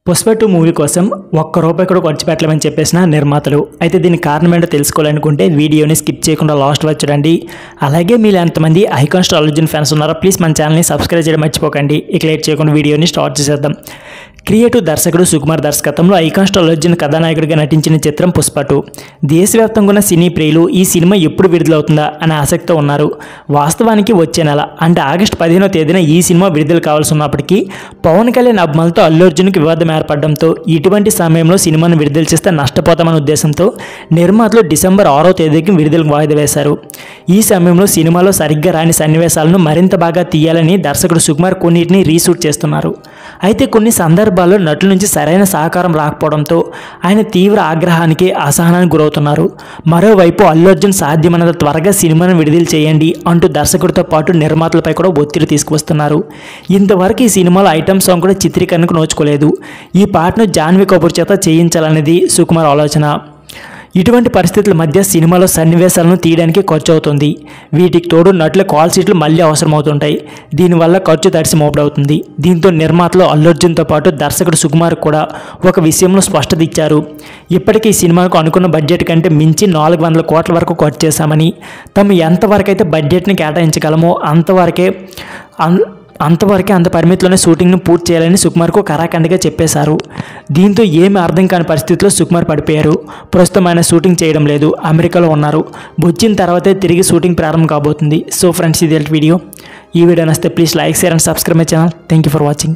Pushpa 2 movie కోసం ₹1 కూడా ఖర్చు పెట్టలేమని చెప్పేసిన నిర్మాతలు. అయితే దీనికి కారణం ఏంటో తెలుసుకోవాలనుకుంటే వీడియోని స్కిప్ చేయకుండా లాస్ట్ వరకు చూడండి. అలాగే మీరు ఎంతమంది icon star Allu Arjun fans ఉన్నారో ప్లీజ్ మన ఛానల్ని సబ్స్క్రైబ్ చేయడం మర్చిపోకండి. ఇక లేట్ చేయకుండా వీడియోని స్టార్ట్ చేసేద్దాం. క్రియేటివ్ దర్శకుడు సుకుమార్ దర్శకత్వంలో ఐకాన్ స్టార్ అల్లు అర్జున్ కథానాయకుడిగా నటించిన చిత్రం పుష్ప 2. దేశవ్యాప్తంగా ఉన్న సినీ ప్రియులు ఈ సినిమా ఎప్పుడు విడుదలవుతుందా అనే ఆసక్తితో ఉన్నారు. వాస్తవానికి వచ్చే నెల అంటే ఆగస్టు 15వ తేదీన ఈ సినిమా విడుదల కావాల్సి ఉన్నప్పటికీ పవన్ కళ్యాణ్ అభిమానులతో అల్లు అర్జున్కి వివాదం ఏర్పడడంతో ఇటువంటి సమయంలో సినిమాను విడుదల చేస్తే నష్టపోతామనే ఉద్దేశంతో నిర్మాతలు డిసెంబర్ 6వ తేదీకి విడుదలకు వాయిదా వేశారు. ఈ సమయంలో సినిమాలో సరిగ్గా రాని సన్నివేశాలను మరింత బాగా తీయాలని దర్శకుడు సుకుమార్ కొన్నిటిని రీషూట్ చేస్తున్నారు. అయితే కొన్ని సందర్భాల్లో నటుల నుంచి సరైన సహకారం రాకపోవడంతో ఆయన తీవ్ర ఆగ్రహానికి అసహనానికి గురవుతున్నారు. మరోవైపు అల్లు అర్జున్ సాధ్యమైనంత త్వరగా సినిమాను విడుదల చేయండి అంటూ దర్శకుడితో పాటు నిర్మాతలపై కూడా ఒత్తిడి తీసుకువస్తున్నారు. ఇంతవరకు ఈ సినిమాలో ఐటమ్ సాంగ్ కూడా చిత్రీకరణకు నోచుకోలేదు. ఈ పాటను జాన్వీ కపూర్ చేత చేయించాలనేది సుకుమార్ ఆలోచన. ఇటువంటి పరిస్థితుల మధ్య సినిమాలో సన్నివేశాలను తీయడానికి ఖర్చు అవుతుంది. వీటికి తోడు నటుల కాల్ షీట్లు మళ్ళీ అవసరమవుతుంటాయి. దీనివల్ల ఖర్చు తడిసి మోపడవుతుంది. దీంతో నిర్మాతలు అల్లు అర్జున్తో పాటు దర్శకుడు సుకుమార్ కూడా ఒక విషయంలో స్పష్టత ఇచ్చారు. ఇప్పటికీ ఈ సినిమాకు అనుకున్న బడ్జెట్ కంటే మించి 400 కోట్ల వరకు ఖర్చు చేశామని, తాము ఎంతవరకైతే బడ్జెట్ని కేటాయించగలమో అంతవరకే అంత పరిమితిలోనే షూటింగ్ను పూర్తి చేయాలని సుకుమార్కు కరాఖండిగా చెప్పేశారు. దీంతో ఏమీ అర్థం కాని పరిస్థితిలో సుకుమార్ పడిపోయారు. ప్రస్తుతం ఆయన షూటింగ్ చేయడం లేదు, అమెరికాలో ఉన్నారు. వచ్చిన తర్వాతే తిరిగి షూటింగ్ ప్రారంభం కాబోతుంది. సో ఫ్రెండ్స్, ఇది వీడియో. ఈ వీడియో నచ్చితే please like, share and subscribe my channel. Thank you for watching.